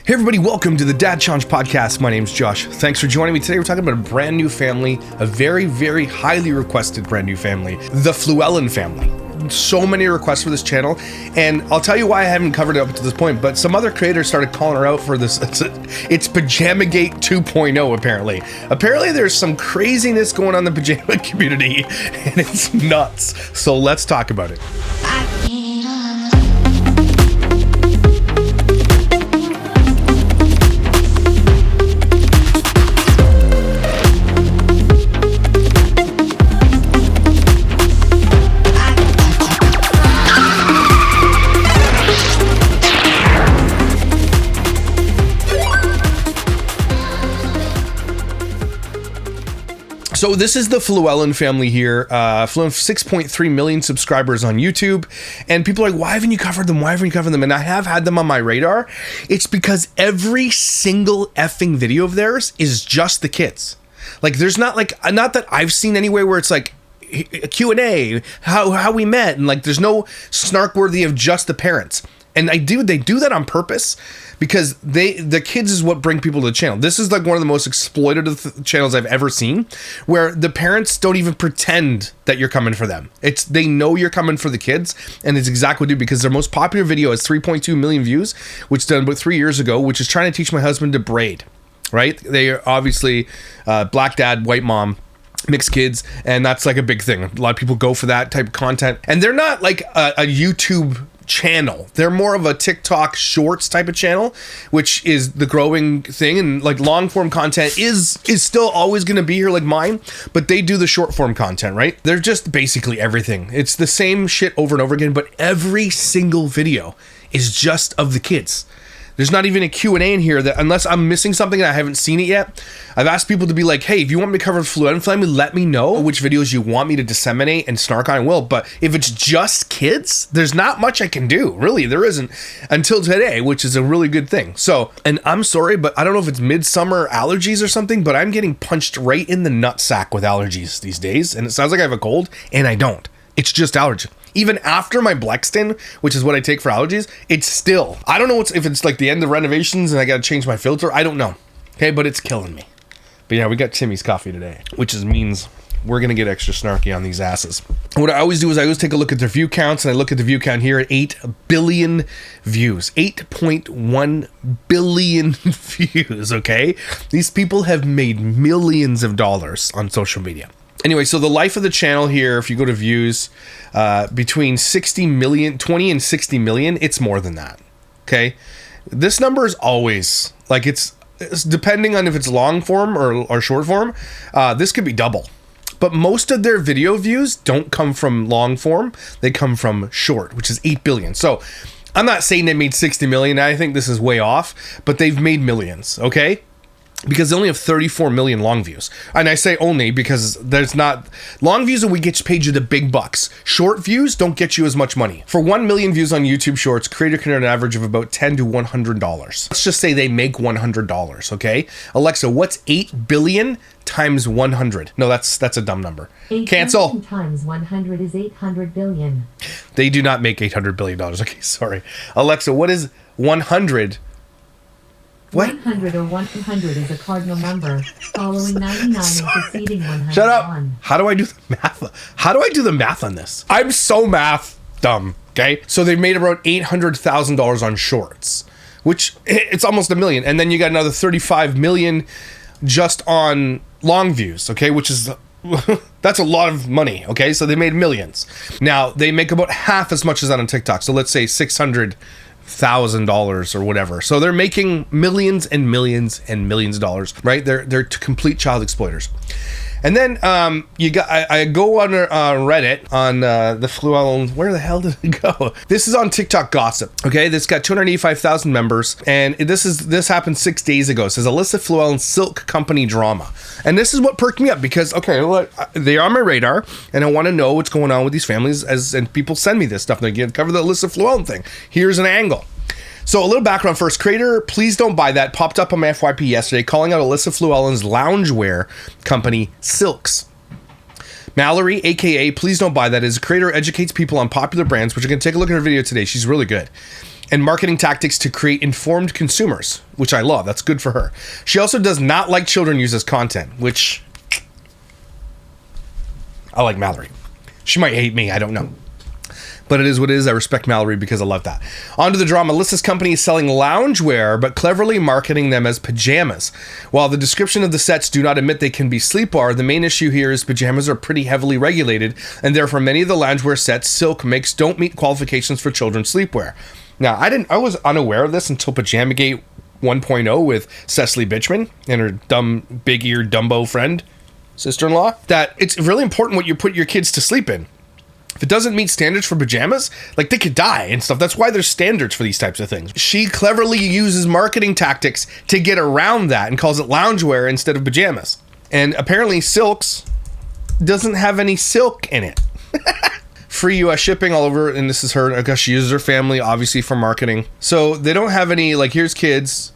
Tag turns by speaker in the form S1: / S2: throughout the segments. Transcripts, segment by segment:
S1: Hey everybody, welcome to the Dad Challenge Podcast. My name's Josh. Thanks for joining me. Today we're talking about a brand new family, a very, very highly requested brand new family, the Fluellen family. So many requests for this channel, and I'll tell you why I haven't covered it up to this point, but some other creators started calling her out for this. It's Pajamagate 2.0 apparently. Apparently there's some craziness going on in the pajama community, and it's nuts. So let's talk about it. So this is the Fluellen family here. Fluellen, 6.3 million subscribers on YouTube, and people are like, why haven't you covered them? Why haven't you covered them? And I have had them on my radar. It's because every single effing video of theirs is just the kids. Like, there's not that I've seen anywhere where it's like a Q&A, how we met, and like there's no snark worthy of just the parents. And they do that on purpose because the kids is what bring people to the channel. This is like one of the most exploitative channels I've ever seen, where the parents don't even pretend that you're coming for them. They know you're coming for the kids, and it's exactly what they do, because their most popular video is 3.2 million views, which was done about 3 years ago, which is trying to teach my husband to braid, right? They are obviously black dad, white mom, mixed kids, and that's like a big thing. A lot of people go for that type of content, and they're not like a YouTube channel. They're more of a TikTok shorts type of channel, which is the growing thing, and like long form content is still always going to be here like mine, but they do the short form content, right? They're just basically everything. It's the same shit over and over again, but every single video is just of the kids. There's not even a Q&A in here, that unless I'm missing something and I haven't seen it yet. I've asked people to be like, hey, if you want me to cover Fluellen family, let me know which videos you want me to disseminate and snark on, I will. But if it's just kids, there's not much I can do. Really, there isn't until today, which is a really good thing. So, and I'm sorry, but I don't know if it's midsummer allergies or something, but I'm getting punched right in the nutsack with allergies these days. And it sounds like I have a cold, and I don't. It's just allergy. Even after my Blexten, which is what I take for allergies, it's still, I don't know if it's like the end of renovations and I got to change my filter. I don't know. Okay, but it's killing me. But yeah, we got Timmy's coffee today, which means we're going to get extra snarky on these asses. What I always do is I always take a look at their view counts, and I look at the view count here at 8 billion views. 8.1 billion views, okay? These people have made millions of dollars on social media. Anyway, so the life of the channel here, if you go to views, between 20 and 60 million, it's more than that, okay? This number is always, like, it's depending on if it's long form or short form, this could be double. But most of their video views don't come from long form, they come from short, which is 8 billion. So I'm not saying they made 60 million, I think this is way off, but they've made millions, okay? Because they only have 34 million long views. And I say only because there's not... Long views will get paid you the big bucks. Short views don't get you as much money. For 1 million views on YouTube Shorts, creator can earn an average of about $10 to $100. Let's just say they make $100, okay? Alexa, what's 8 billion times 100? No, that's a dumb number. Cancel.
S2: Times 100 is 800 billion.
S1: They do not make $800 billion. Okay, sorry. Alexa, what is 100? What?
S2: 100 or 100 is a cardinal number, following 99 and preceding 101.
S1: Shut up. How do I do the math? How do I do the math on this? I'm so math dumb, okay? So they made about $800,000 on shorts, which it's almost $1 million. And then you got another 35 million just on long views, okay? Which is... that's a lot of money, okay? So they made millions. Now, they make about half as much as that on TikTok. So let's say $600,000 or whatever. So they're making millions and millions and millions of dollars, right? They're complete child exploiters. And then I go on Reddit on the Fluellen. Where the hell did it go? This is on TikTok Gossip. Okay, this got 285,000 members, and this happened 6 days ago. It says Alyssa Fluellen Silk Company drama, and this is what perked me up because look, they are on my radar, and I want to know what's going on with these families and people send me this stuff. They cover the Alyssa Fluellen thing. Here's an angle. So a little background first. Creator, please don't buy that, popped up on my FYP yesterday, calling out Alyssa Fluellen's loungewear company, Silks. Mallory, aka Please Don't Buy That, is a creator who educates people on popular brands, which you're going to take a look at her video today. She's really good. and marketing tactics to create informed consumers, which I love. That's good for her. She also does not like children used as content, which I like Mallory. She might hate me, I don't know. But it is what it is. I respect Mallory because I love that. On to the drama. Alyssa's company is selling loungewear, but cleverly marketing them as pajamas. While the description of the sets do not admit they can be sleepwear, the main issue here is pajamas are pretty heavily regulated, and therefore many of the loungewear sets Silk makes don't meet qualifications for children's sleepwear. Now, I was unaware of this until Pajamagate 1.0 with Cecily Bitchman and her dumb, big-eared Dumbo friend, sister-in-law, that it's really important what you put your kids to sleep in. If it doesn't meet standards for pajamas, like they could die and stuff. That's why there's standards for these types of things. She cleverly uses marketing tactics to get around that and calls it loungewear instead of pajamas. And apparently Silks doesn't have any silk in it. Free US shipping all over, and this is her, I guess she uses her family obviously for marketing. So they don't have any, like, here's kids,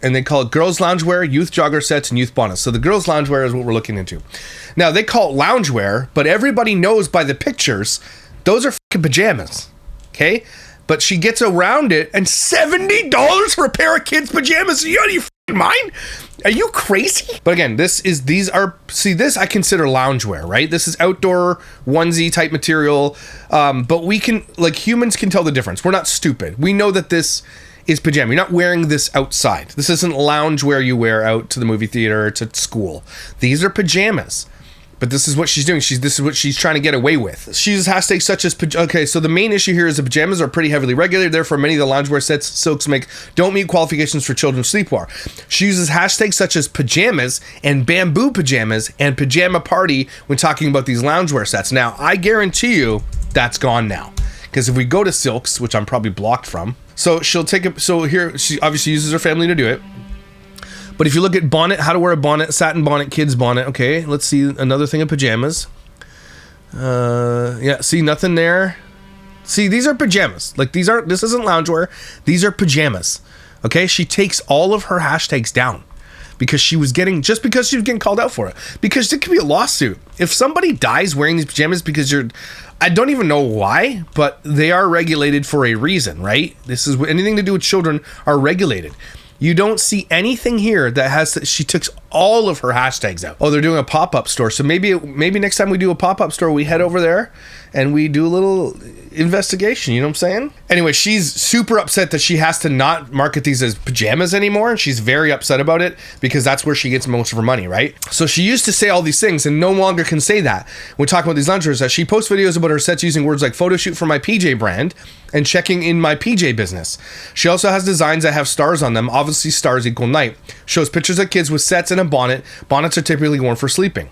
S1: and they call it girls loungewear, youth jogger sets, and youth bonnets. So the girls loungewear is what we're looking into. Now they call it loungewear, but everybody knows by the pictures, those are fucking pajamas, okay? But she gets around it, and $70 for a pair of kids' pajamas. Are you out of your fucking mind? Are you crazy? But again, this I consider loungewear, right? This is outdoor onesie type material, but we can, like, humans can tell the difference. We're not stupid. We know that this is pajama. You're not wearing this outside. This isn't loungewear you wear out to the movie theater or to school. These are pajamas. But this is what she's doing. This is what she's trying to get away with. She uses hashtags such as, okay, so the main issue here is the pajamas are pretty heavily regulated. Therefore, many of the loungewear sets Silks make don't meet qualifications for children's sleepwear. She uses hashtags such as pajamas and bamboo pajamas and pajama party when talking about these loungewear sets. Now, I guarantee you that's gone now. Because if we go to Silks, which I'm probably blocked from, so she'll take it. So here, she obviously uses her family to do it. But if you look at bonnet, how to wear a bonnet, satin bonnet, kids bonnet. Okay, let's see another thing of pajamas. Yeah, see nothing there. See, these are pajamas. Like this isn't loungewear. These are pajamas. Okay, she takes all of her hashtags down because she was getting called out for it. Because it could be a lawsuit. If somebody dies wearing these pajamas because I don't even know why, but they are regulated for a reason, right? This is anything to do with children are regulated. You don't see anything here that has she took all of her hashtags out. Oh, they're doing a pop-up store. So maybe next time we do a pop-up store, we head over there and we do a little investigation. You know what I'm saying? Anyway, she's super upset that she has to not market these as pajamas anymore. And she's very upset about it because that's where she gets most of her money, right? So she used to say all these things and no longer can say that. When talking about these loungewears, that she posts videos about her sets using words like photo shoot for my PJ brand and checking in my PJ business. She also has designs that have stars on them. Obviously, stars equal night. Shows pictures of kids with sets and a bonnet. Bonnets are typically worn for sleeping.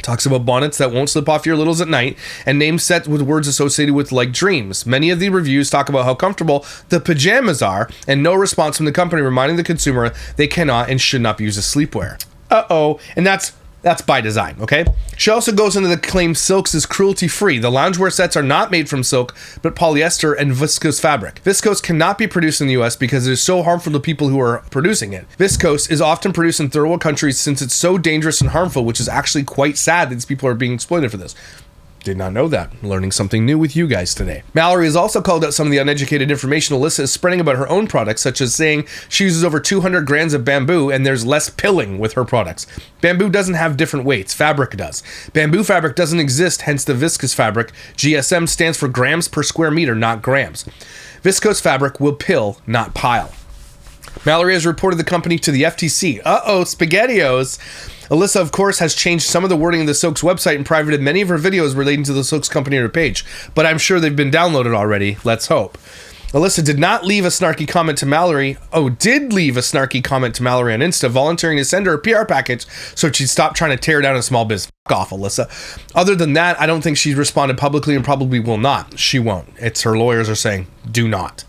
S1: Talks about bonnets that won't slip off your littles at night and names sets with words associated with like dreams. Many of the reviews talk about how comfortable the pajamas are and no response from the company reminding the consumer they cannot and should not be used as sleepwear. And that's by design, okay? She also goes into the claim Silks is cruelty-free. The loungewear sets are not made from silk, but polyester and viscose fabric. Viscose cannot be produced in the US because it is so harmful to people who are producing it. Viscose is often produced in third world countries since it's so dangerous and harmful, which is actually quite sad that these people are being exploited for this. Did not know that. Learning something new with you guys today. Mallory has also called out some of the uneducated information Alyssa is spreading about her own products, such as saying she uses over 200 grams of bamboo and there's less pilling with her products. Bamboo doesn't have different weights. Fabric does. Bamboo fabric doesn't exist, hence the viscose fabric. GSM stands for grams per square meter, not grams. Viscose fabric will pill, not pile. Mallory has reported the company to the FTC. SpaghettiOs. Alyssa, of course, has changed some of the wording of the Silks website and privated many of her videos relating to the Silks company on her page, but I'm sure they've been downloaded already. Let's hope. Alyssa did not leave a snarky comment to Mallory. Did leave a snarky comment to Mallory on Insta, volunteering to send her a PR package so she'd stop trying to tear down a small business. F*** off, Alyssa. Other than that, I don't think she's responded publicly and probably will not. She won't. It's her lawyers are saying, do not.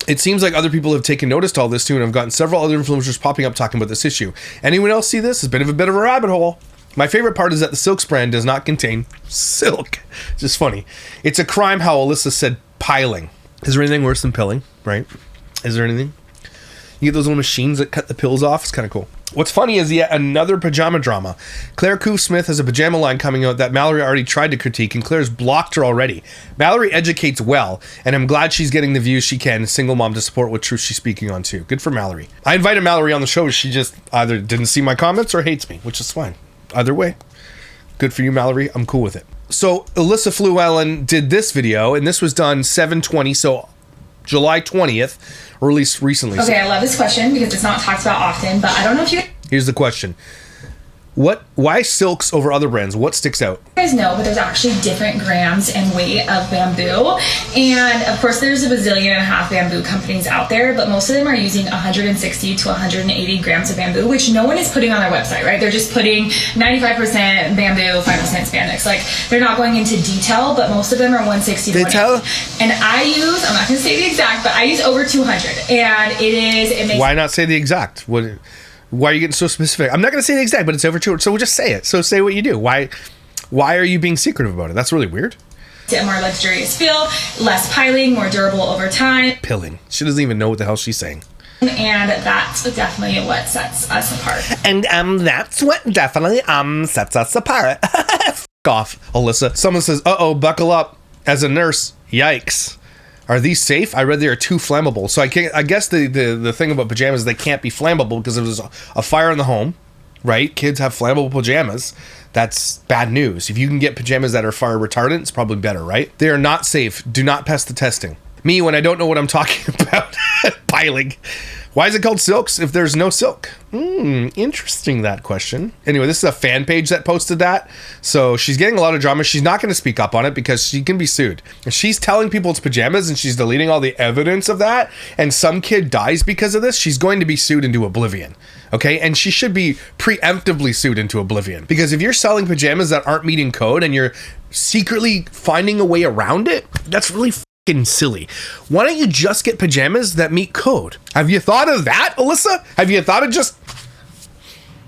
S1: It seems like other people have taken notice to all this too and have gotten several other influencers popping up talking about this issue. Anyone else see this? It's a bit of a rabbit hole. My favorite part is that the Silks brand does not contain silk. Just funny. It's a crime how Alyssa said piling. Is there anything worse than pilling, right? Is there anything? You get those little machines that cut the pills off. It's kind of cool. What's funny is yet another pajama drama. Claire Koof Smith has a pajama line coming out that Mallory already tried to critique, and Claire's blocked her already. Mallory educates well, and I'm glad she's getting the views she can. Single mom to support what truth she's speaking on too. Good for Mallory. I invited Mallory on the show. She just either didn't see my comments or hates me, which is fine. Either way, good for you, Mallory. I'm cool with it. So Alyssa Fluellen did this video, and this was done 7/20, so July 20th, or released recently.
S3: Okay, I love this question because it's not talked about often, but I don't know if you
S1: Here's the question. Why silks over other brands? What sticks out?
S3: guys know, but there's actually different grams and weight of bamboo. And of course, there's a bazillion and a half bamboo companies out there, but most of them are using 160 to 180 grams of bamboo, which no one is putting on their website, right? They're just putting 95% bamboo, 5% spandex. Like, they're not going into detail, but most of them are 160 to 180. And I use, I'm not going to say the exact, but I use over 200. And it makes...
S1: Why not say the exact? Why are you getting so specific? I'm not going to say the exact, but it's over 200. So we'll just say it. So say what you do. Why are you being secretive about it? That's really weird.
S3: A more luxurious feel, less piling, more durable over time.
S1: Pilling. She doesn't even know what the hell she's saying.
S3: And that's definitely what sets us apart.
S1: And that's what definitely sets us apart. F off, Alyssa. Someone says, uh-oh, buckle up. As a nurse, yikes. Are these safe? I read they are too flammable. So I guess the thing about pajamas is they can't be flammable because if there's a fire in the home, right? Kids have flammable pajamas. That's bad news. If you can get pajamas that are fire retardant, it's probably better, right? They are not safe. Do not pass the testing. Me, when I don't know what I'm talking about, piling. Why is it called silks if there's no silk? Interesting, that question. Anyway, this is a fan page that posted that. So she's getting a lot of drama. She's not going to speak up on it because she can be sued. If she's telling people it's pajamas and she's deleting all the evidence of that, and some kid dies because of this, she's going to be sued into oblivion. Okay? And she should be preemptively sued into oblivion. Because if you're selling pajamas that aren't meeting code and you're secretly finding a way around it, that's really silly. Why don't you just get pajamas that meet code? Have you thought of that, Alyssa? Have you thought of just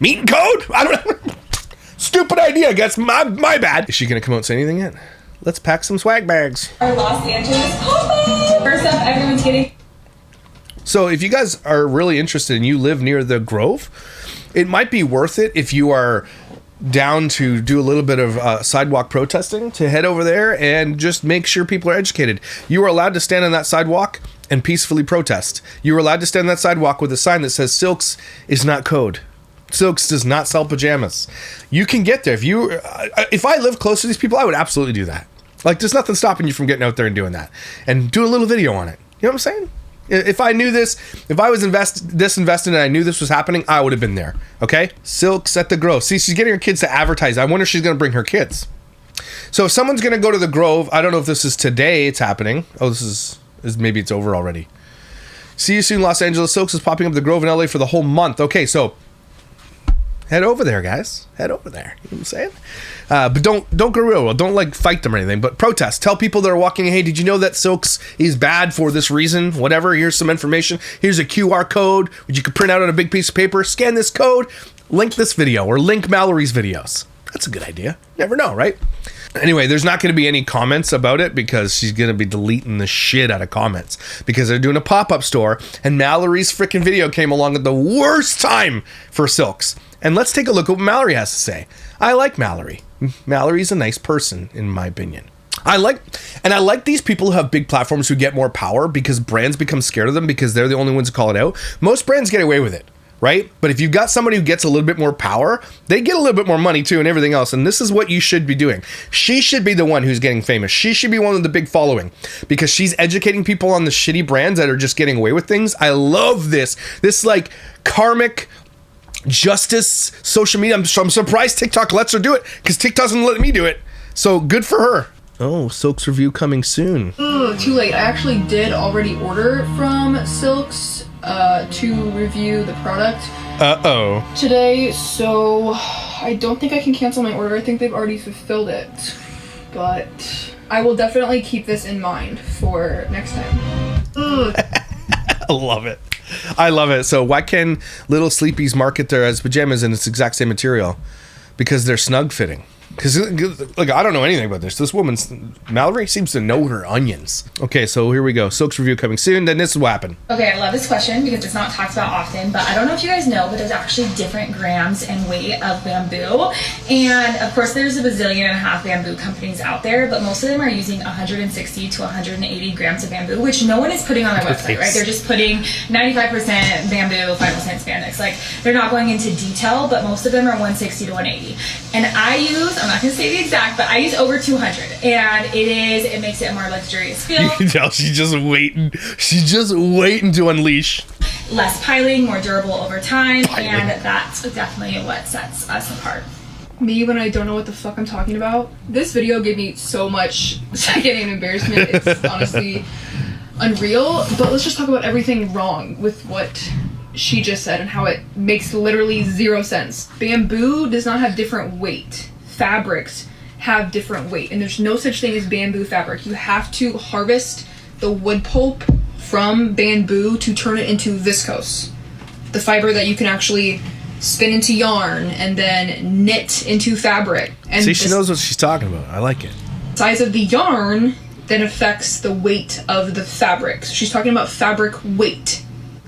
S1: meeting code? I don't know. Stupid idea, I guess. My bad. Is she gonna come out and say anything yet? Let's pack some swag bags.
S3: Our Los Angeles first up, everyone's getting.
S1: So if you guys are really interested and you live near the Grove, it might be worth it if you are down to do a little bit of sidewalk protesting to head over there and just make sure people are educated. You are allowed to stand on that sidewalk and peacefully protest. You are allowed to stand on that sidewalk with a sign that says Silks is not code. Silks does not sell pajamas. You can get there. If I lived close to these people, I would absolutely do that. Like, there's nothing stopping you from getting out there and doing that and do a little video on it. You know what I'm saying? If I knew this, if I was invested and I knew this was happening, I would have been there. Okay? Silks at the Grove. See, she's getting her kids to advertise. I wonder if she's going to bring her kids. So if someone's going to go to the Grove, I don't know if this is today it's happening. Oh, this is maybe it's over already. See you soon, Los Angeles. Silks is popping up at the Grove in LA for the whole month. Okay, so head over there, guys. Head over there. You know what I'm saying? But don't go real. Don't like fight them or anything. But protest. Tell people that are walking, hey, did you know that Silks is bad for this reason? Whatever. Here's some information. Here's a QR code which you can print out on a big piece of paper. Scan this code. Link this video or link Mallory's videos. That's a good idea. Never know, right? Anyway, there's not going to be any comments about it because she's going to be deleting the shit out of comments because they're doing a pop-up store and Mallory's freaking video came along at the worst time for Silks. And let's take a look at what Mallory has to say. I like Mallory. Mallory's a nice person, in my opinion. I like these people who have big platforms who get more power because brands become scared of them because they're the only ones who call it out. Most brands get away with it, right? But if you've got somebody who gets a little bit more power, they get a little bit more money too and everything else. And this is what you should be doing. She should be the one who's getting famous. She should be one with the big following because she's educating people on the shitty brands that are just getting away with things. I love this. This like karmic justice social media. I'm surprised TikTok lets her do it because TikTok doesn't let me do it. So good for her. Oh, Silks review coming soon.
S4: Too late. I actually did already order from Silks to review the product today, so I don't think I can cancel my order. I think they've already fulfilled it, but I will definitely keep this in mind for next time.
S1: I love it. I love it. So why can little sleepies market their as pajamas in its exact same material? Because they're snug fitting. Because, look, I don't know anything about this. This woman's, Mallory seems to know her onions. Okay, so here we go. Silk's review coming soon. Then this is what happened.
S3: Okay, I love this question because it's not talked about often, but I don't know if you guys know, but there's actually different grams and weight of bamboo. And of course, there's a bazillion and a half bamboo companies out there, but most of them are using 160 to 180 grams of bamboo, which no one is putting on their website, right? They're just putting 95% bamboo, 5% spandex. Like, they're not going into detail, but most of them are 160 to 180. And I use, I'm not going to say the exact, but I use over 200, and it makes it a more luxurious feel.
S1: You can tell she's just waiting to unleash.
S3: Less piling, more durable over time, and that's definitely what sets us apart.
S4: Me, when I don't know what the fuck I'm talking about, this video gave me so much second-hand embarrassment. It's honestly unreal. But let's just talk about everything wrong with what she just said and how it makes literally zero sense. Bamboo does not have different weight. Fabrics have different weight, and there's no such thing as bamboo fabric. You have to harvest the wood pulp from bamboo to turn it into viscose, the fiber that you can actually spin into yarn and then knit into fabric. And
S1: see, she knows what she's talking about. I like it.
S4: Size of the yarn then affects the weight of the fabric. So she's talking about fabric weight,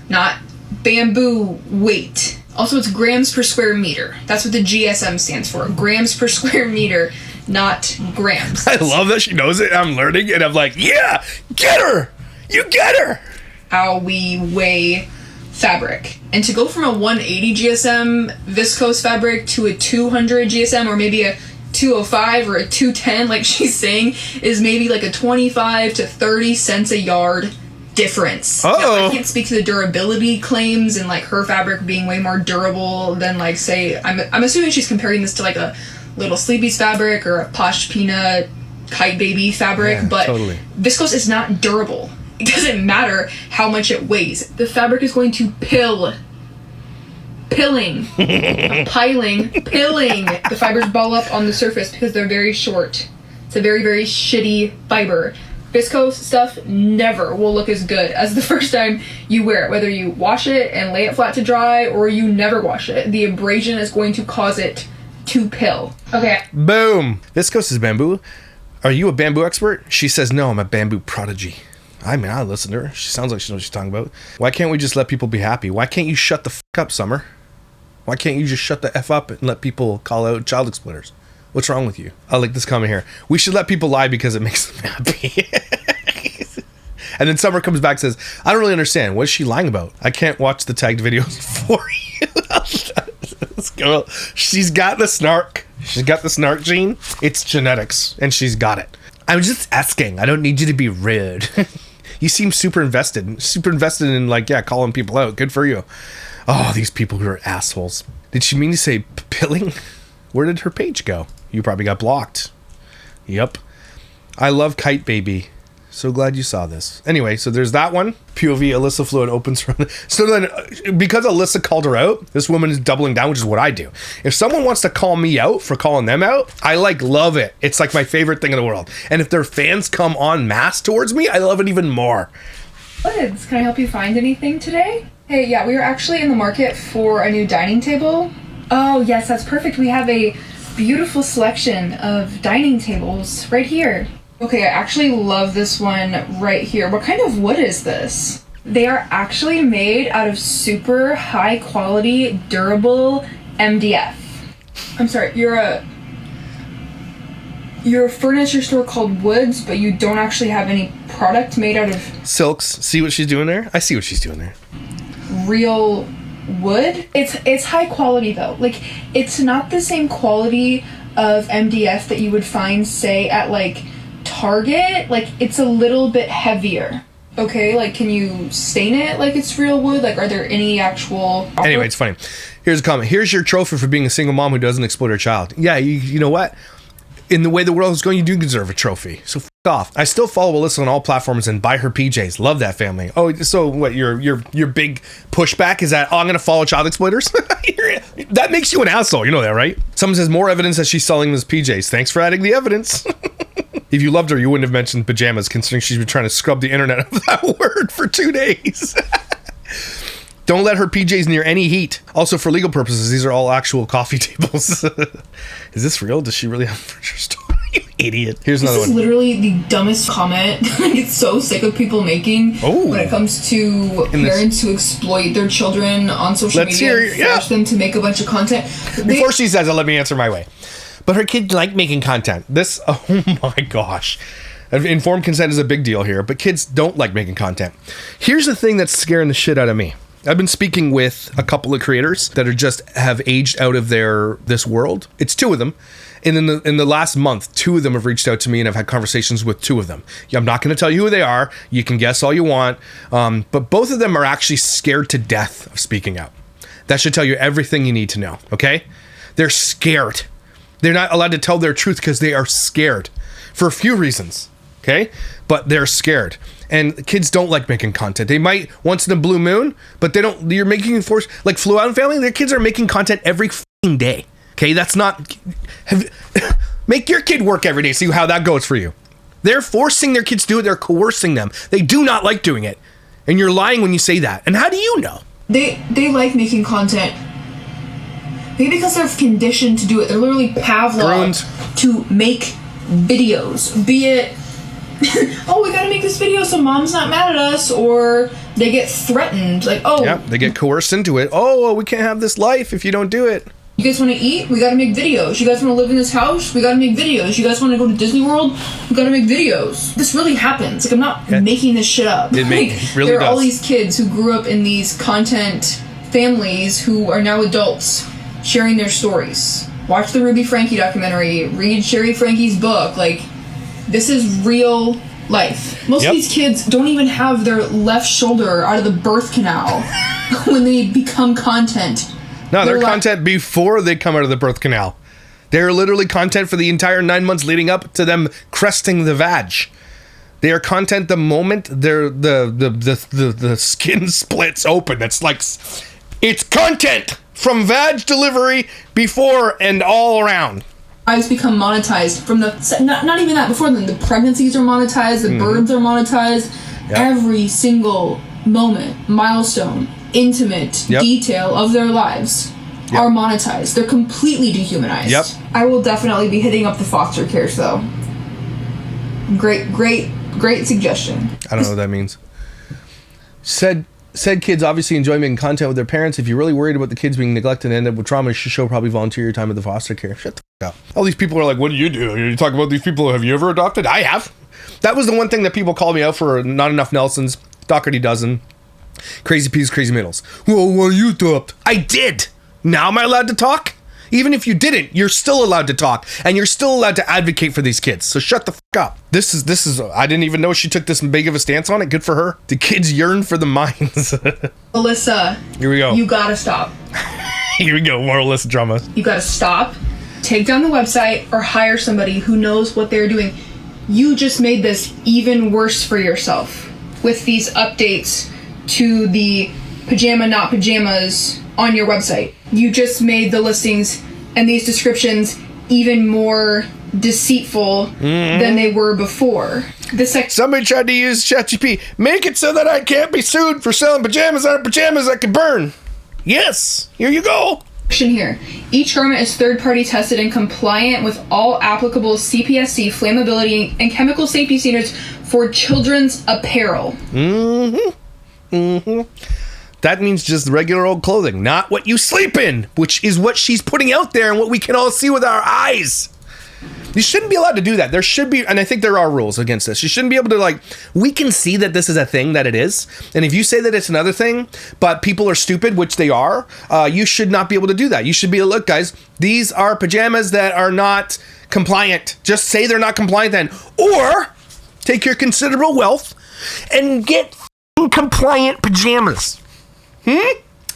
S4: not bamboo weight. Also, it's grams per square meter. That's what the GSM stands for. Grams per square meter, not grams.
S1: I love that she knows it. I'm learning, and I'm like, yeah, get her! You get her!
S4: How we weigh fabric. And to go from a 180 GSM viscose fabric to a 200 GSM, or maybe a 205 or a 210, like she's saying, is maybe like a 25 to 30 cents a yard difference. Now, I can't speak to the durability claims and like her fabric being way more durable than, like, say, I'm assuming she's comparing this to like a Little Sleepy's fabric or a Posh Peanut Kite Baby fabric,
S1: yeah,
S4: but
S1: totally.
S4: Viscose is not durable. It doesn't matter how much it weighs. The fabric is going to pilling. The fibers ball up on the surface because they're very short. It's a very, very shitty fiber. Viscose stuff never will look as good as the first time you wear it, whether you wash it and lay it flat to dry or you never wash it. The abrasion is going to cause it to pill. Okay.
S1: Boom. Viscose is bamboo. Are you a bamboo expert? She says, no, I'm a bamboo prodigy. I mean, I listen to her. She sounds like she knows what she's talking about. Why can't we just let people be happy? Why can't you shut the fuck up, Summer? Why can't you just shut the F up and let people call out child exploiters? What's wrong with you? I like this comment here. We should let people lie because it makes them happy. And then Summer comes back and says, I don't really understand. What is she lying about? I can't watch the tagged videos for you. This girl, she's got the snark. She's got the snark gene. It's genetics, and she's got it. I'm just asking. I don't need you to be rude. You seem super invested in, like, yeah, calling people out. Good for you. Oh, these people who are assholes. Did she mean to say pilling? Where did her page go? You probably got blocked. Yep. I love Kite Baby. So glad you saw this. Anyway, so there's that one. POV, Alyssa Fluellen opens from... So then, because Alyssa called her out, this woman is doubling down, which is what I do. If someone wants to call me out for calling them out, I, like, love it. It's, like, my favorite thing in the world. And if their fans come en masse towards me, I love it even more.
S4: Lids, can I help you find anything today? Hey, yeah, we are actually in the market for a new dining table. Oh, yes, that's perfect. We have a beautiful selection of dining tables right here. Okay, I actually love this one right here. What kind of wood is this? They are actually made out of super high quality, durable MDF. I'm sorry, you're a furniture store called Woods, but you don't actually have any product made out of...
S1: Silks. See what she's doing there? I see what she's doing there.
S4: Real wood? It's high quality though. Like, it's not the same quality of MDF that you would find, say, at like Target. Like, it's a little bit heavier. Okay, like, can you stain it like it's real wood? Like, are there any actual...
S1: Anyway, it's funny. Here's a comment. Here's your trophy for being a single mom who doesn't exploit her child. Yeah, you know what? In the way the world is going, you do deserve a trophy. So f*** off. I still follow Alyssa on all platforms and buy her PJs. Love that family. Oh, so what? Your big pushback is that, oh, I'm going to follow child exploiters? That makes you an asshole. You know that, right? Someone says more evidence that she's selling those PJs. Thanks for adding the evidence. If you loved her, you wouldn't have mentioned pajamas, considering she's been trying to scrub the internet of that word for 2 days. Don't let her PJs near any heat. Also, for legal purposes, these are all actual coffee tables. Is this real? Does she really have a furniture store? You idiot. Here's another one.
S4: This is literally the dumbest comment I get so sick of people making when it comes to parents who exploit their children on social media and force them to make a bunch of content.
S1: Before she says it, let me answer my way. But her kids like making content. This, oh my gosh. Informed consent is a big deal here, but kids don't like making content. Here's the thing that's scaring the shit out of me. I've been speaking with a couple of creators that are just have aged out of this world. It's 2 of them. And in the last month, 2 of them have reached out to me and I've had conversations with 2 of them. I'm not going to tell you who they are. You can guess all you want. But both of them are actually scared to death of speaking out. That should tell you everything you need to know, okay? They're scared. They're not allowed to tell their truth because they are scared for a few reasons, okay? But they're scared. And kids don't like making content. They might once in a blue moon, but they don't. You're making force like Fluellen family. Their kids are making content every fucking day. Okay, that's not. Make your kid work every day. See how that goes for you. They're forcing their kids to do it. They're coercing them. They do not like doing it, and you're lying when you say that. And how do you know?
S4: They like making content. Maybe because they're conditioned to do it. They're literally Pavloved to make videos. Be it. Oh, we gotta make this video so mom's not mad at us, or they get threatened, like, oh,
S1: yeah, they get coerced into it. Oh, well, we can't have this life if you don't do it.
S4: You guys want to eat? We gotta make videos. You guys want to live in this house? We gotta make videos. You guys want to go to Disney World? We gotta make videos. This really happens. Like, I'm not making this shit up.
S1: It really
S4: there are
S1: does.
S4: all these kids who grew up in these content families who are now adults sharing their stories. Watch the Ruby Frankie documentary. Read Sherry Frankie's book. Like, this is real life. Most of these kids don't even have their left shoulder out of the birth canal when they become content.
S1: No, they're content before they come out of the birth canal. They're literally content for the entire 9 months leading up to them cresting the vag. They are content the moment the skin splits open. It's like, it's content from vag delivery before and all around.
S4: Lives become monetized from the not even that before then. The pregnancies are monetized, the births are monetized. Every single moment, milestone, intimate detail of their lives are monetized. They're completely dehumanized. I will definitely be hitting up the foster cares though. Great suggestion.
S1: I don't know what that means. Said kids obviously enjoy making content with their parents. If you're really worried about the kids being neglected and end up with trauma, you should probably volunteer your time at the foster care. Shut the fuck up. All these people are like, what do? You talk about these people. Have you ever adopted? I have. That was the one thing that people called me out for. Not enough Nelsons. Doherty dozen. Crazy peas, crazy middles. Well, why you adopt? I did. Now am I allowed to talk? Even if you didn't, you're still allowed to talk, and you're still allowed to advocate for these kids. So shut the fuck up. This is. I didn't even know she took this big of a stance on it. Good for her. The kids yearn for the minds.
S4: Alyssa,
S1: here we go.
S4: You gotta stop.
S1: Here we go. More Alyssa drama.
S4: You gotta stop. Take down the website or hire somebody who knows what they're doing. You just made this even worse for yourself with these updates to the pajama not pajamas on your website. You just made the listings and these descriptions even more deceitful than they were before.
S1: Somebody tried to use ChatGPT. Make it so that I can't be sued for selling pajamas that are pajamas that can burn. Yes, here you go.
S4: Here. Each garment is third-party tested and compliant with all applicable CPSC, flammability, and chemical safety standards for children's apparel.
S1: That means just regular old clothing, not what you sleep in, which is what she's putting out there and what we can all see with our eyes. You shouldn't be allowed to do that. There should be, and I think there are rules against this. You shouldn't be able to, we can see that this is a thing that it is. And if you say that it's another thing, but people are stupid, which they are, you should not be able to do that. You should be, look, guys, these are pajamas that are not compliant. Just say they're not compliant then. Or take your considerable wealth and get compliant pajamas.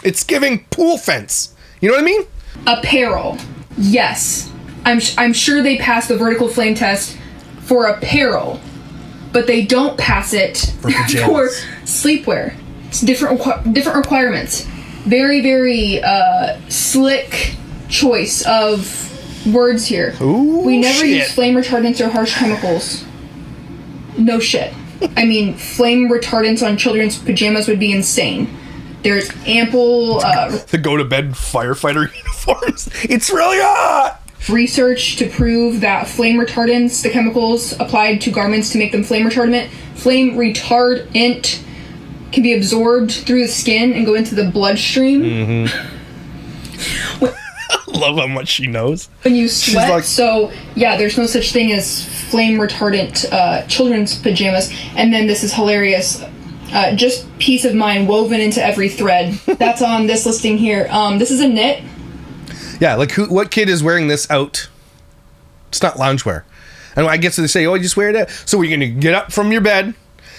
S1: It's giving pool fence. You know what I mean?
S4: Apparel. Yes. I'm sure they pass the vertical flame test for apparel, but they don't pass it for sleepwear. It's different requirements. Very, very slick choice of words here.
S1: Ooh,
S4: we never use flame retardants or harsh chemicals. No shit. I mean, flame retardants on children's pajamas would be insane. There's ample
S1: the go-to-bed firefighter uniforms. It's really hot!
S4: Research to prove that flame retardants, the chemicals applied to garments to make them flame retardant, can be absorbed through the skin and go into the bloodstream.
S1: I love how much she knows.
S4: When you sweat, so yeah, there's no such thing as flame retardant children's pajamas. And then this is hilarious. Just peace of mind woven into every thread. That's on this listing here. This is a knit.
S1: Yeah, like what kid is wearing this out? It's not loungewear. And I guess they say, oh, you just wear it. So you're going to get up from your bed and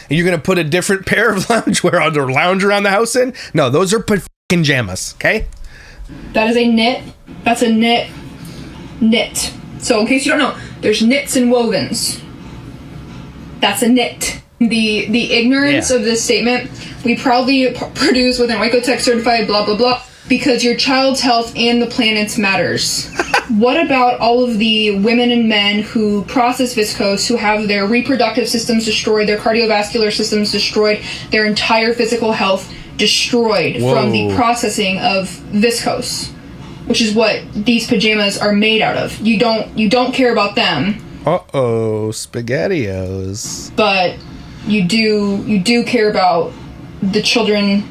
S1: you're going to put a different pair of loungewear on or lounge around the house in? No, those are pajamas, okay?
S4: That is a knit. That's a knit. So in case you don't know, there's knits and wovens. That's a knit. The ignorance of this statement, we proudly produce with an Oikotech certified blah blah blah because your child's health and the planet's matters. What about all of the women and men who process viscose, who have their reproductive systems destroyed, their cardiovascular systems destroyed, their entire physical health destroyed from the processing of viscose, which is what these pajamas are made out of. You don't care about them.
S1: SpaghettiOs.
S4: But you do care about the children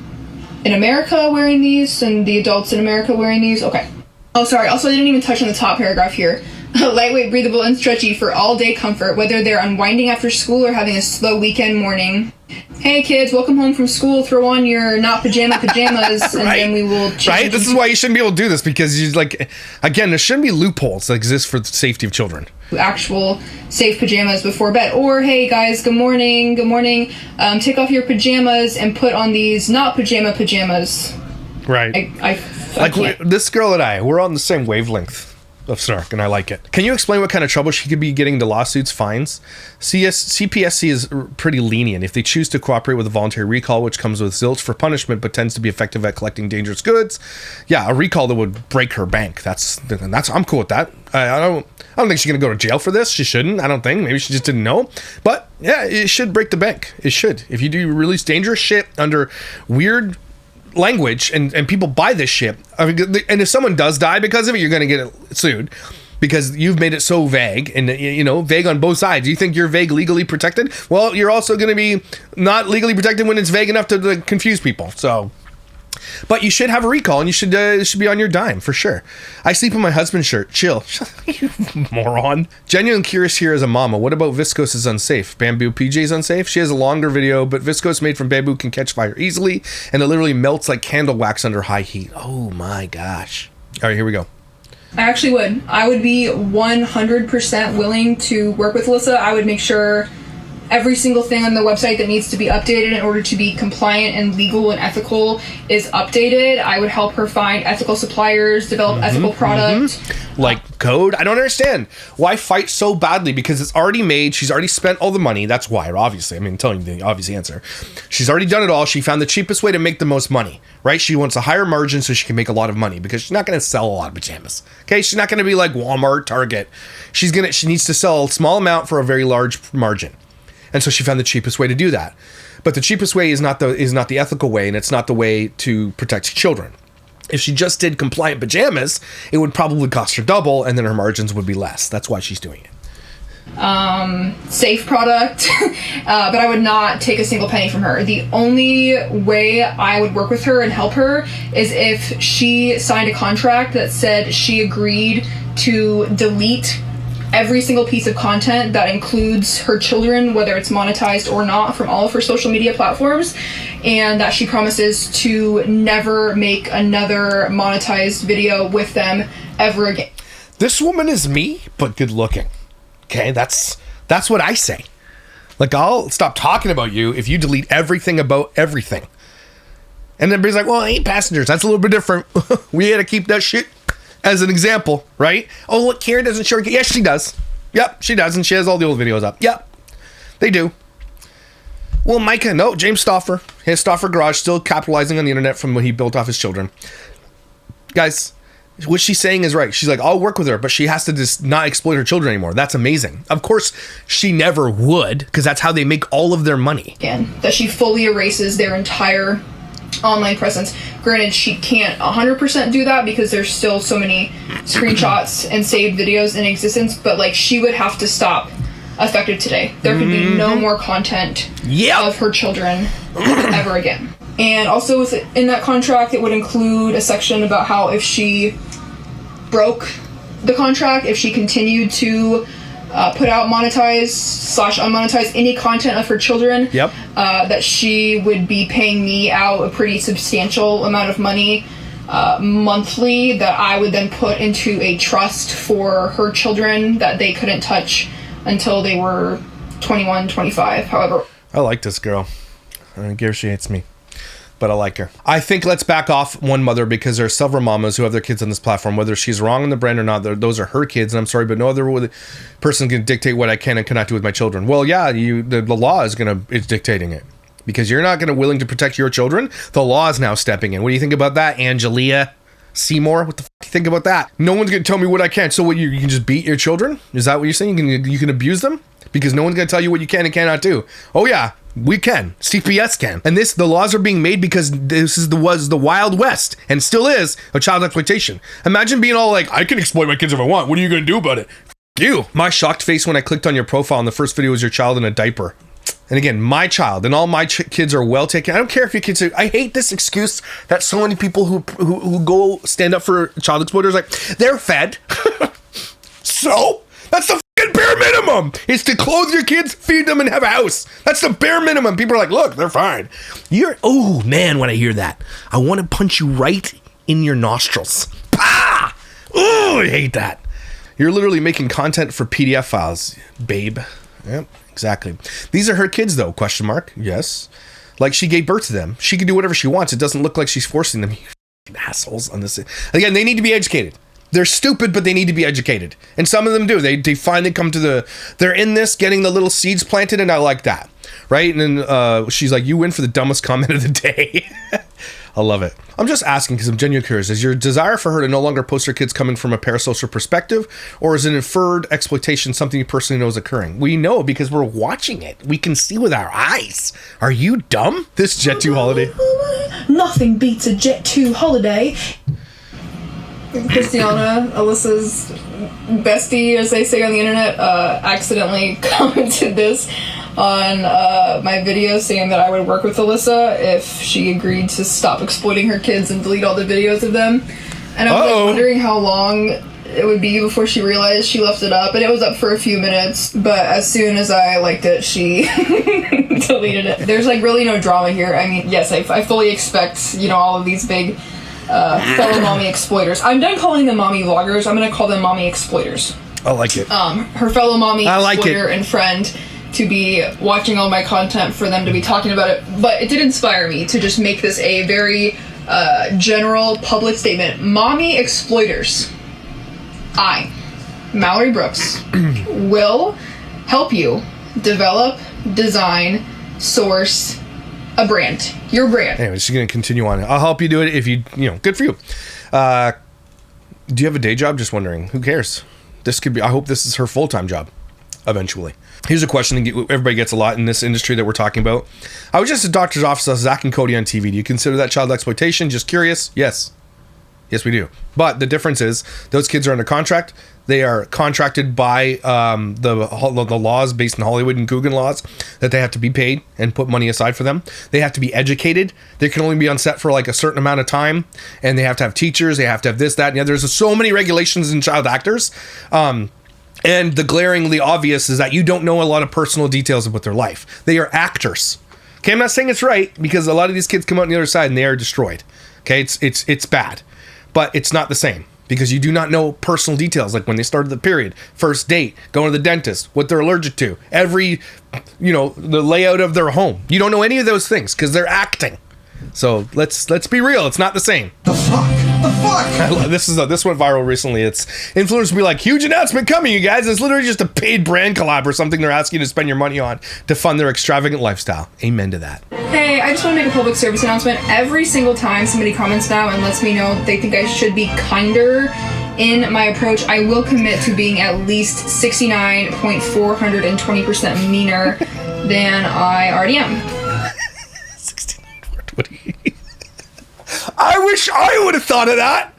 S4: in America wearing these and the adults in America wearing these. Okay. Oh, sorry. Also, I didn't even touch on the top paragraph here. Lightweight, breathable, and stretchy for all-day comfort, whether they're unwinding after school or having a slow weekend morning. Hey, kids, welcome home from school. Throw on your not pajamas, and then we will...
S1: Right? This is why you shouldn't be able to do this, because you again, there shouldn't be loopholes that exist for the safety of children.
S4: Actual safe pajamas before bed. Or, hey, guys, good morning. Take off your pajamas and put on these not pajamas.
S1: Right.
S4: I
S1: this girl and we're on the same wavelength of snark, and I like it. Can you explain what kind of trouble she could be getting to lawsuits, fines? CPSC is pretty lenient. If they choose to cooperate with a voluntary recall, which comes with zilch for punishment, but tends to be effective at collecting dangerous goods, yeah, a recall that would break her bank. That's I'm cool with that. I don't think she's gonna go to jail for this. She shouldn't. I don't think. Maybe she just didn't know. But yeah, it should break the bank. It should. If you do release dangerous shit under weird language and people buy this shit, I mean, and if someone does die because of it, you're going to get sued because you've made it so vague and vague on both sides. You think you're vague legally protected? Well, you're also going to be not legally protected when it's vague enough to confuse people. So, but you should have a recall and you should it should be on your dime for sure. I sleep in my husband's shirt. Chill. You moron. Genuine curious here as a mama. What about viscose is unsafe? Bamboo PJ is unsafe? She has a longer video, but viscose made from bamboo can catch fire easily and it literally melts like candle wax under high heat. Oh my gosh. All right, here we go.
S4: I actually would. I would be 100% willing to work with Alyssa. I would make sure every single thing on the website that needs to be updated in order to be compliant and legal and ethical is updated. I would help her find ethical suppliers, develop ethical products.
S1: Like code? I don't understand. Why fight so badly? Because it's already made. She's already spent all the money. That's why, obviously. I mean, I'm telling you the obvious answer. She's already done it all. She found the cheapest way to make the most money, right? She wants a higher margin so she can make a lot of money because she's not going to sell a lot of pajamas. Okay? She's not going to be like Walmart, Target. She needs to sell a small amount for a very large margin. And so she found the cheapest way to do that. But the cheapest way is not the ethical way, and it's not the way to protect children. If she just did compliant pajamas, it would probably cost her double, and then her margins would be less. That's why she's doing it.
S4: Safe product, but I would not take a single penny from her. The only way I would work with her and help her is if she signed a contract that said she agreed to delete every single piece of content that includes her children, whether it's monetized or not, from all of her social media platforms, and that she promises to never make another monetized video with them ever again.
S1: This woman is me, but good looking. Okay, that's what I say. Like, I'll stop talking about you if you delete everything about everything. And then everybody's like, well, I ain't passengers. That's a little bit different. We had to keep that shit as an example, right? Oh, look, Karen doesn't show her. Yes, she does. Yep, she does, and she has all the old videos up. Yep, they do. Well, Micah, no, James Stauffer. His Stauffer Garage still capitalizing on the internet from when he built off his children. Guys, what she's saying is right. She's like, I'll work with her, but she has to just not exploit her children anymore. That's amazing. Of course, she never would, because that's how they make all of their money.
S4: Again, that she fully erases their entire online presence. Granted, she can't 100% do that because there's still so many screenshots and saved videos in existence, but like she would have to stop effective today. There could be no more content of her children ever again. And also in that contract, it would include a section about how if she broke the contract, if she continued to put out monetize/unmonetize any content of her children, that she would be paying me out a pretty substantial amount of money monthly that I would then put into a trust for her children that they couldn't touch until they were 21, 25, however.
S1: I like this girl. I don't care if she hates me, but I like her. I think let's back off one mother, because there are several mamas who have their kids on this platform, whether she's wrong in the brand or not. Those are her kids, and I'm sorry, but no other person can dictate what I can and cannot do with my children. Well, yeah, the law is dictating it, because you're not willing to protect your children. The law is now stepping in. What do you think about that, Angelia Seymour? What the fuck do you think about that? No one's gonna tell me what I can't. So what, you can just beat your children? Is that what you're saying? You can abuse them because no one's gonna tell you what you can and cannot do? Oh yeah, we can. CPS can. And the laws are being made because this was the Wild West, and still is, of child exploitation. Imagine being all like, I can exploit my kids if I want. What are you gonna do about it? F you. My shocked face when I clicked on your profile and the first video was your child in a diaper. And again, my child and all my kids are well taken. I don't care if your kids are, I hate this excuse that so many people who go stand up for child exploiters, like, they're fed. So that's the fucking bare minimum, is to clothe your kids, feed them, and have a house. That's the bare minimum. People are like, look, they're fine. Oh man, when I hear that, I want to punch you right in your nostrils. Pah! Oh, I hate that. You're literally making content for PDF files, babe. Yep. Exactly. These are her kids, though, question mark. Yes. Like, she gave birth to them. She can do whatever she wants. It doesn't look like she's forcing them. You fucking assholes on this. Again, they need to be educated. They're stupid, but they need to be educated. And some of them do. They finally come to they're in this, getting the little seeds planted, and I like that. Right? And then she's like, you win for the dumbest comment of the day. I love it. I'm just asking because I'm genuinely curious. Is your desire for her to no longer post her kids coming from a parasocial perspective, or is an inferred exploitation something you personally know is occurring? We know because we're watching it. We can see with our eyes. Are you dumb? This Jet 2 holiday.
S4: Nothing beats a Jet 2 holiday. Christiana, Alyssa's bestie, as they say on the internet, accidentally commented this on my video saying that I would work with Alyssa if she agreed to stop exploiting her kids and delete all the videos of them. And I was like, wondering how long it would be before she realized she left it up, and it was up for a few minutes, but as soon as I liked it, she deleted it. There's like really no drama here. I mean, yes, I fully expect, all of these big fellow mommy exploiters. I'm done calling them mommy vloggers. I'm gonna call them mommy exploiters.
S1: I like it.
S4: Her fellow mommy exploiter and friend to be watching all my content, for them to be talking about it. But it did inspire me to just make this a very general public statement. Mommy exploiters, I, Mallory Brooks, will help you develop, design, source a brand. Your brand.
S1: Anyway, she's going to continue on. I'll help you do it if you good for you. Do you have a day job? Just wondering. Who cares? This could be, I hope this is her full-time job eventually. Here's a question everybody gets a lot in this industry that we're talking about. I was just at doctor's office, Zach and Cody on TV. Do you consider that child exploitation? Just curious. Yes. Yes, we do. But the difference is those kids are under contract. They are contracted by the laws based in Hollywood and Coogan laws that they have to be paid and put money aside for them. They have to be educated. They can only be on set for like a certain amount of time, and they have to have teachers. They have to have this, that, and the other. There's so many regulations in child actors. And the glaringly obvious is that you don't know a lot of personal details about their life. They are actors. Okay, I'm not saying it's right, because a lot of these kids come out on the other side and they are destroyed. Okay, it's bad. But it's not the same, because you do not know personal details, like when they started the period, first date, going to the dentist, what they're allergic to, the layout of their home. You don't know any of those things because they're acting. So let's be real. It's not the same. The fuck? This went viral recently. It's influencers be like, huge announcement coming, you guys. It's literally just a paid brand collab or something they're asking you to spend your money on to fund their extravagant lifestyle. Amen to that.
S4: Hey, I just want to make a public service announcement. Every single time somebody comments now and lets me know they think I should be kinder in my approach, I will commit to being at least 69.420% meaner than I already am.
S1: 69.420. I wish I would have thought of that.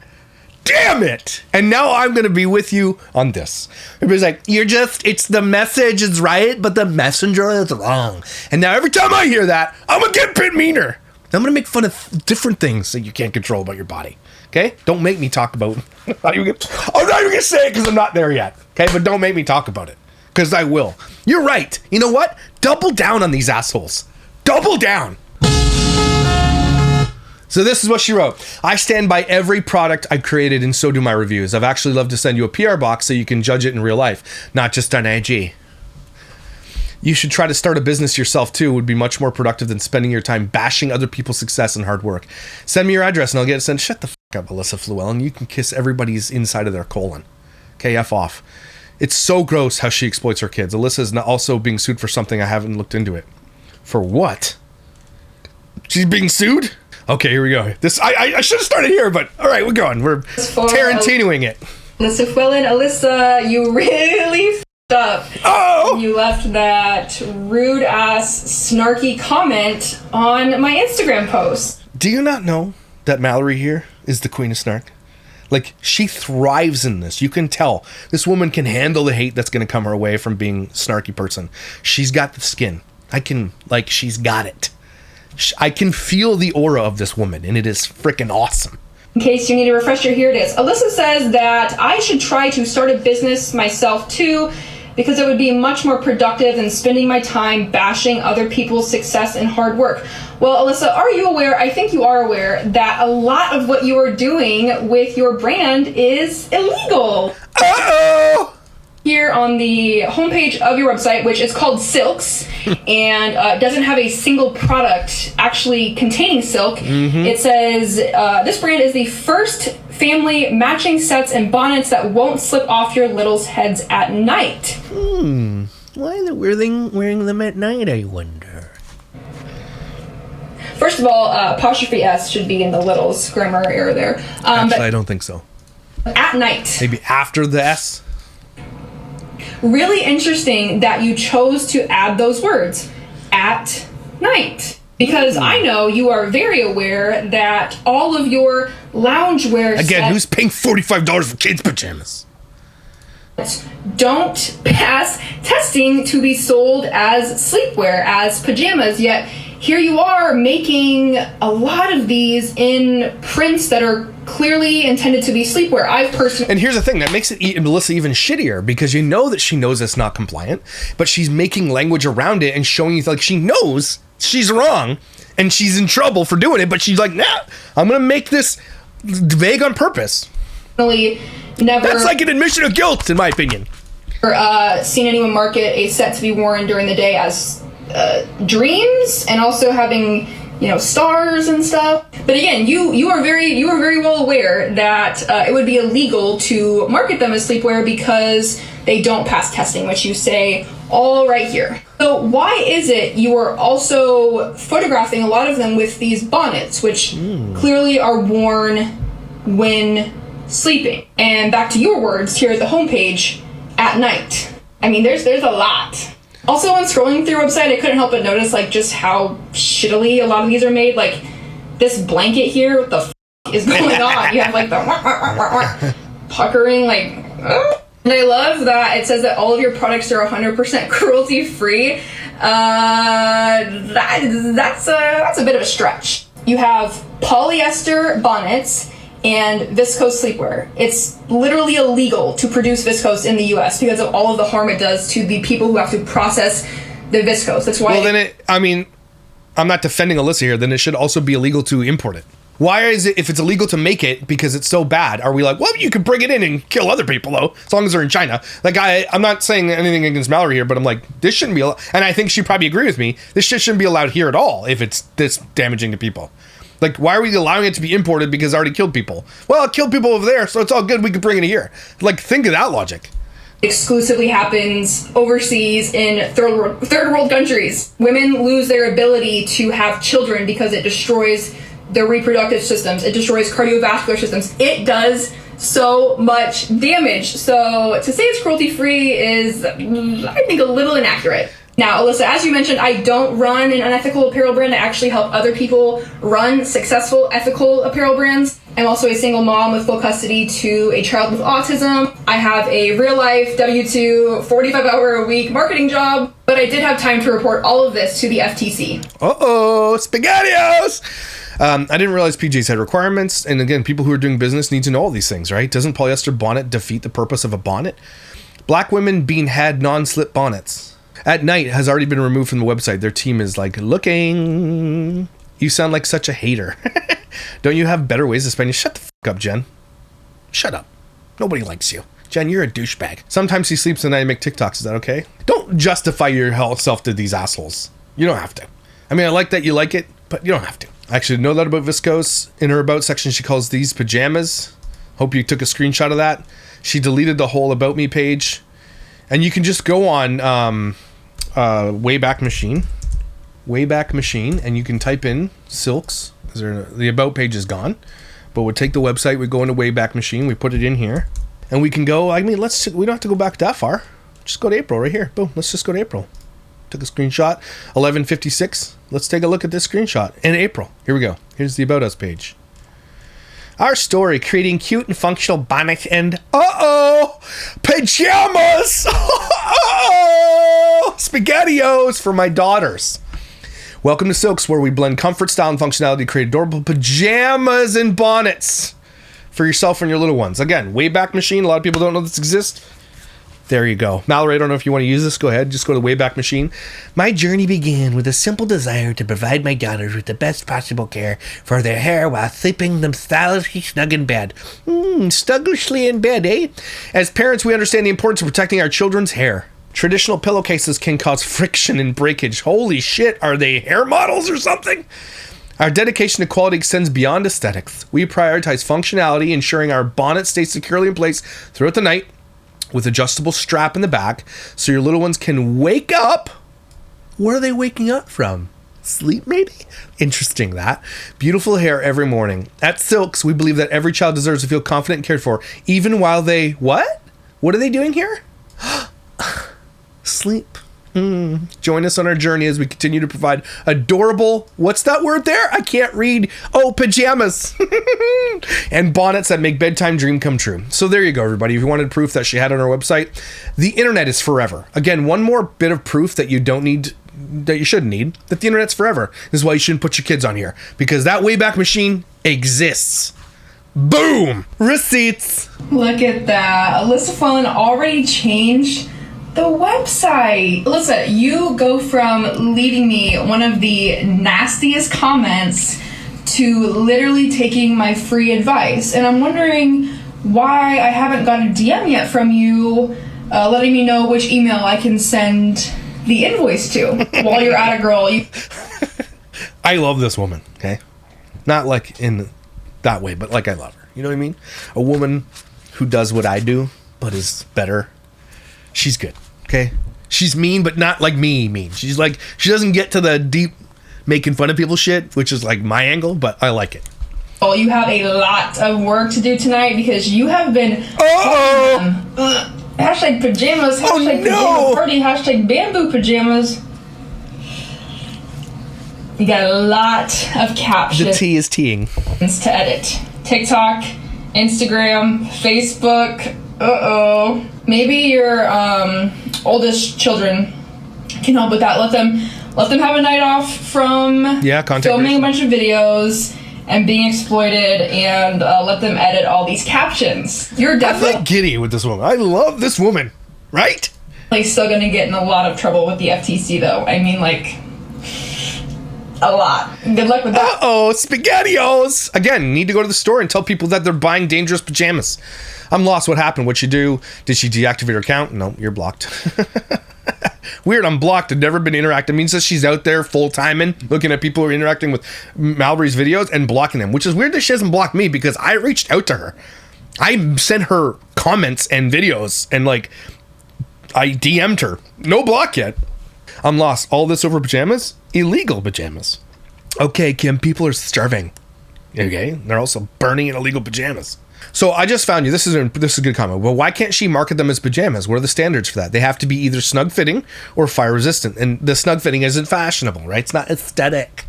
S1: Damn it. And now I'm going to be with you on this. Everybody's like, it's the message is right, but the messenger is wrong. And now every time I hear that, I'm going to get a bit meaner. I'm going to make fun of different things that you can't control about your body. Okay? Don't make me talk about I'm not even going to say it because I'm not there yet. Okay? But don't make me talk about it because I will. You're right. You know what? Double down on these assholes. Double down. So this is what she wrote. I stand by every product I've created and so do my reviews. I've actually loved to send you a PR box so you can judge it in real life, not just on IG. You should try to start a business yourself too. It would be much more productive than spending your time bashing other people's success and hard work. Send me your address and I'll get it sent. Shut the fuck up, Alyssa Fluellen. You can kiss everybody's inside of their colon. Okay, F off. It's so gross how she exploits her kids. Alyssa is also being sued for something. I haven't looked into it. For what? She's being sued? Okay, here we go. This I should have started here, but all right, we're going. We're Tarantinoing it.
S5: Alyssa Fluellen, Alyssa, you really f***ed up.
S1: Oh!
S5: You left that rude-ass, snarky comment on my Instagram post.
S1: Do you not know that Mallory here is the queen of snark? Like, she thrives in this. You can tell. This woman can handle the hate that's going to come her way from being a snarky person. She's got the skin. She's got it. I can feel the aura of this woman, and it is freaking awesome.
S5: In case you need a refresher, here it is. Alyssa says that I should try to start a business myself too, because it would be much more productive than spending my time bashing other people's success and hard work. Well, Alyssa, are you aware, I think you are aware, that a lot of what you are doing with your brand is illegal?
S1: Uh-oh!
S5: Here on the homepage of your website, which is called Silks, and doesn't have a single product actually containing silk. It says, this brand is the first family matching sets and bonnets that won't slip off your littles' heads at night.
S1: Why are they wearing them at night, I wonder?
S5: First of all, apostrophe S should be in the littles grammar error there.
S1: Actually, I don't think so.
S5: At night.
S1: Maybe after the S?
S5: Really interesting that you chose to add those words, at night. Because I know you are very aware that all of your loungewear
S1: Again, who's paying $45 for kids' pajamas?
S5: Don't pass testing to be sold as sleepwear, as pajamas, yet here you are making a lot of these in prints that are clearly intended to be sleepwear.
S1: And here's the thing that makes it Melissa even shittier, because you know that she knows it's not compliant, but she's making language around it and showing you like she knows she's wrong and she's in trouble for doing it, but she's like, nah, I'm gonna make this vague on purpose.
S5: Never.
S1: That's like an admission of guilt, in my opinion.
S5: Seen anyone market a set to be worn during the day as dreams, and also having, you know, stars and stuff. But again, you are very well aware that it would be illegal to market them as sleepwear because they don't pass testing, which you say all right here. So why is it you are also photographing a lot of them with these bonnets, which clearly are worn when sleeping? And back to your words here at the homepage, at night. I mean, there's a lot. Also, when scrolling through your website, I couldn't help but notice like just how shittily a lot of these are made. Like this blanket here, what the f is going on? You have like the puckering, like. And I love that it says that all of your products are 100% cruelty free. That's a bit of a stretch. You have polyester bonnets and viscose sleepwear. It's literally illegal to produce viscose in the US because of all of the harm it does to the people who have to process the viscose. That's why.
S1: Well, then I'm not defending Alyssa here, then it should also be illegal to import it. Why is it, if it's illegal to make it because it's so bad, are we like, well, you can bring it in and kill other people though, as long as they're in China? Like, I'm not saying anything against Mallory here, but I'm like, this shouldn't be allowed. And I think she'd probably agree with me. This shit shouldn't be allowed here at all if it's this damaging to people. Like, why are we allowing it to be imported because it already killed people? Well, it killed people over there, so it's all good. We could bring it here. Like, think of that logic.
S5: Exclusively happens overseas in third world countries. Women lose their ability to have children because it destroys their reproductive systems. It destroys cardiovascular systems. It does so much damage. So to say it's cruelty free is, I think, a little inaccurate. Now, Alyssa, as you mentioned, I don't run an unethical apparel brand. I actually help other people run successful, ethical apparel brands. I'm also a single mom with full custody to a child with autism. I have a real-life W-2, 45-hour-a-week marketing job, but I did have time to report all of this to the FTC.
S1: Uh-oh, SpaghettiOs! I didn't realize PJs had requirements, and again, people who are doing business need to know all these things, right? Doesn't polyester bonnet defeat the purpose of a bonnet? Black women being had non-slip bonnets at night has already been removed from the website. Their team is like, looking. You sound like such a hater. Don't you have better ways to spend your... Shut the fuck up, Jen. Shut up. Nobody likes you. Jen, you're a douchebag. Sometimes he sleeps and I make TikToks. Is that okay? Don't justify yourself to these assholes. You don't have to. I mean, I like that you like it, but you don't have to. I actually know that about Viscose. In her About section, she calls these pajamas. Hope you took a screenshot of that. She deleted the whole About Me page. And you can just go on Wayback Machine, and you can type in Silks. The About page is gone. But we'll take the website, we go into Wayback Machine, we put it in here. And we can go, I mean, we don't have to go back that far. Just go to April right here. Boom, let's just go to April. Took a screenshot, 11:56. Let's take a look at this screenshot in April. Here we go. Here's the About Us page. Our story, creating cute and functional bonnets and pajamas. SpaghettiOs for my daughters. Welcome to Silks, where we blend comfort, style, and functionality to create adorable pajamas and bonnets for yourself and your little ones. Again, Wayback Machine. A lot of people don't know this exists. There you go. Mallory, I don't know if you want to use this. Go ahead. Just go to Wayback Machine. My journey began with a simple desire to provide my daughters with the best possible care for their hair while sleeping them stylishly snug in bed. Snuggishly in bed, eh? As parents, we understand the importance of protecting our children's hair. Traditional pillowcases can cause friction and breakage. Holy shit, are they hair models or something? Our dedication to quality extends beyond aesthetics. We prioritize functionality, ensuring our bonnet stays securely in place throughout the night, with adjustable strap in the back, so your little ones can wake up. What are they waking up from? Sleep, maybe? Interesting, that. Beautiful hair every morning. At Silks, we believe that every child deserves to feel confident and cared for, even while they... What? What are they doing here? Sleep. Join us on our journey as we continue to provide adorable, what's that word there? I can't read. Pajamas. And bonnets that make bedtime dream come true. So there you go, everybody. If you wanted proof that she had on her website, the internet is forever. Again, one more bit of proof that you don't need, that you shouldn't need, that the internet's forever. This is why you shouldn't put your kids on here, because that Wayback Machine exists. Boom! Receipts.
S5: Look at that. Alyssa Fluellen already changed the website. Alyssa, you go from leaving me one of the nastiest comments to literally taking my free advice. And I'm wondering why I haven't got a DM yet from you letting me know which email I can send the invoice to while you're at it, girl.
S1: I love this woman, okay? Not like in that way, but like I love her. You know what I mean? A woman who does what I do, but is better. She's good, okay? She's mean, but not like me mean. She's like, she doesn't get to the deep making fun of people shit, which is like my angle, but I like it.
S5: Well, you have a lot of work to do tonight because you have been... hashtag pajamas, hashtag pajama party, hashtag bamboo pajamas. You got a lot of captions.
S1: The tea is teeing.
S5: To edit. TikTok, Instagram, Facebook. Maybe your oldest children can help with that. Let them have a night off from filming a bunch of videos and being exploited, and let them edit all these captions. You're definitely...
S1: I'm giddy with this woman. I love this woman, right?
S5: Still gonna get in a lot of trouble with the FTC, though. I mean, like... a lot. Good luck with that.
S1: SpaghettiOs! Again, need to go to the store and tell people that they're buying dangerous pajamas. I'm lost. What happened? What'd she do? Did she deactivate her account? No, you're blocked. Weird, I'm blocked. I've never been interacting. It means that she's out there full-timing, looking at people who are interacting with Mallory's videos and blocking them, which is weird that she hasn't blocked me because I reached out to her. I sent her comments and videos and I DM'd her. No block yet. I'm lost. All this over pajamas? Illegal pajamas. Okay, Kim, people are starving. Okay, they're also burning in illegal pajamas. So I just found you. This is a good comment. Well, why can't she market them as pajamas? What are the standards for that? They have to be either snug fitting or fire resistant, and the snug fitting isn't fashionable, right? It's not aesthetic.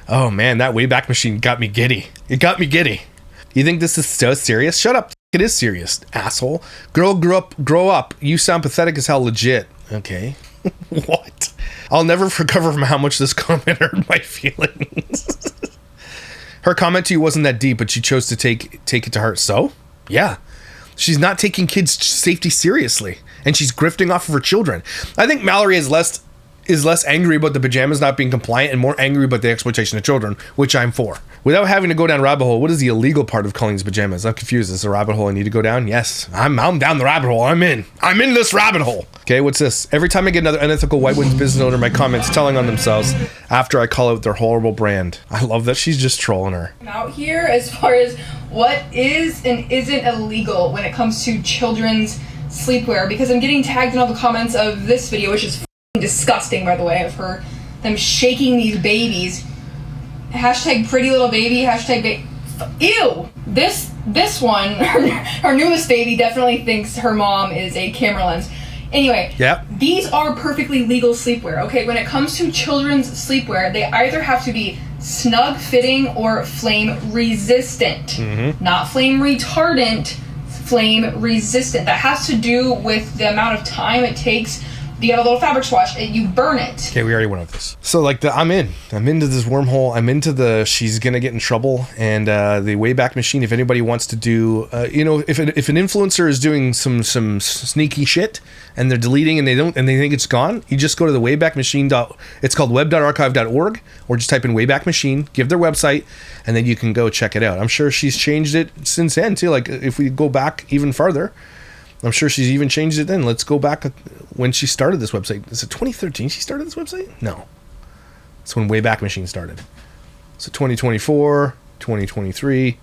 S1: Oh man, that Wayback Machine got me giddy. It got me giddy. You think this is so serious? Shut up. It is serious, asshole. Girl, grow up. You sound pathetic as hell. Legit. Okay. What? I'll never recover from how much this comment hurt my feelings. Her comment to you wasn't that deep, but she chose to take it to heart. So, yeah, she's not taking kids' safety seriously, and she's grifting off of her children. I think Mallory is less angry about the pajamas not being compliant and more angry about the exploitation of children, which I'm for. Without having to go down rabbit hole, what is the illegal part of calling these pajamas? I'm confused. Is this a rabbit hole I need to go down? Yes, I'm down the rabbit hole. I'm in this rabbit hole. Okay, what's this? Every time I get another unethical white women's business owner in my comments telling on themselves after I call out their horrible brand. I love that she's just trolling her.
S5: Out here as far as what is and isn't illegal when it comes to children's sleepwear, because I'm getting tagged in all the comments of this video, which is disgusting, by the way, of them shaking these babies. Hashtag pretty little baby, hashtag ew. This one, her newest baby definitely thinks her mom is a camera lens. Anyway,
S1: yep.
S5: These are perfectly legal sleepwear, okay? When it comes to children's sleepwear, they either have to be snug fitting or flame resistant. Mm-hmm. Not flame retardant, flame resistant. That has to do with the amount of time it takes. You get a little fabric swatch and you burn it. Okay,
S1: we already went over this. So like I'm into this wormhole. I'm into the she's gonna get in trouble and the Wayback Machine. If anybody wants to do, if an influencer is doing some sneaky shit and they're deleting and they think it's gone, you just go to the Wayback Machine. It's called web.archive.org, or just type in Wayback Machine, give their website, and then you can go check it out. I'm sure she's changed it since then too. Like if we go back even farther, I'm sure she's even changed it then. Let's go back when she started this website. Is it 2013 she started this website? No. It's when Wayback Machine started. So 2024, 2023,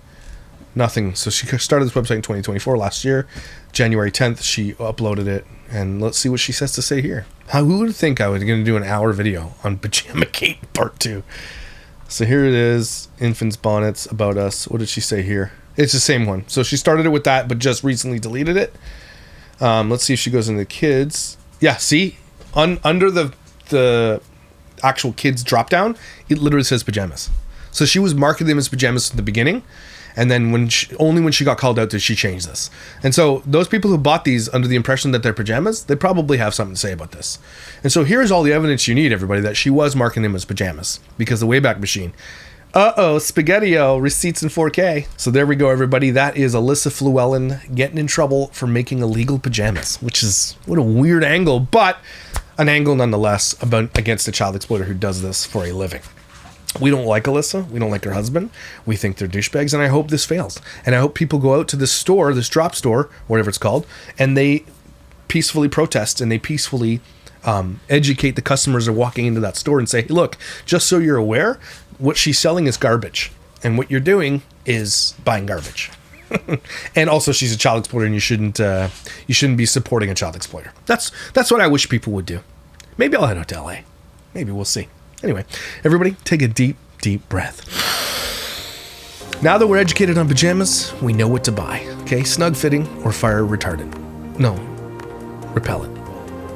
S1: nothing. So she started this website in 2024, last year. January 10th, she uploaded it. And let's see what she says to say here. Who would think I was going to do an hour video on Pajamagate Part 2? So here it is. Infants, bonnets, about us. What did she say here? It's the same one. So she started it with that, but just recently deleted it. Let's see if she goes into kids. Yeah, see? Under the actual kids drop down, it literally says pajamas. So she was marketing them as pajamas from the beginning, and then only when she got called out did she change this. And so those people who bought these under the impression that they're pajamas, they probably have something to say about this. And so here's all the evidence you need, everybody, that she was marketing them as pajamas, because the Wayback Machine. Spaghetti-O, receipts in 4K. So there we go, everybody. That is Alyssa Fluellen getting in trouble for making illegal pajamas, which is, what a weird angle, but an angle nonetheless against a child exploiter who does this for a living. We don't like Alyssa. We don't like her husband. We think they're douchebags, and I hope this fails. And I hope people go out to this store, this drop store, whatever it's called, and they peacefully protest and they peacefully educate the customers that are walking into that store and say, hey, look, just so you're aware, what she's selling is garbage, and what you're doing is buying garbage. And also, she's a child exploiter, and you shouldn't be supporting a child exploiter. That's what I wish people would do. Maybe I'll head out to LA. Maybe we'll see. Anyway, everybody, take a deep, deep breath. Now that we're educated on pajamas, we know what to buy. Okay, snug fitting or fire retardant. No, repellent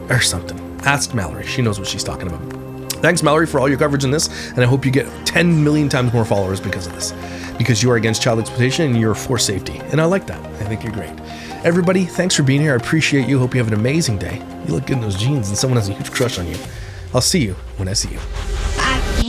S1: or something. Ask Mallory. She knows what she's talking about. Thanks, Mallory, for all your coverage in this, and I hope you get 10 million times more followers because of this. Because you are against child exploitation and you're for safety. And I like that. I think you're great. Everybody, thanks for being here. I appreciate you. Hope you have an amazing day. You look good in those jeans and someone has a huge crush on you. I'll see you when I see you.
S2: Bye.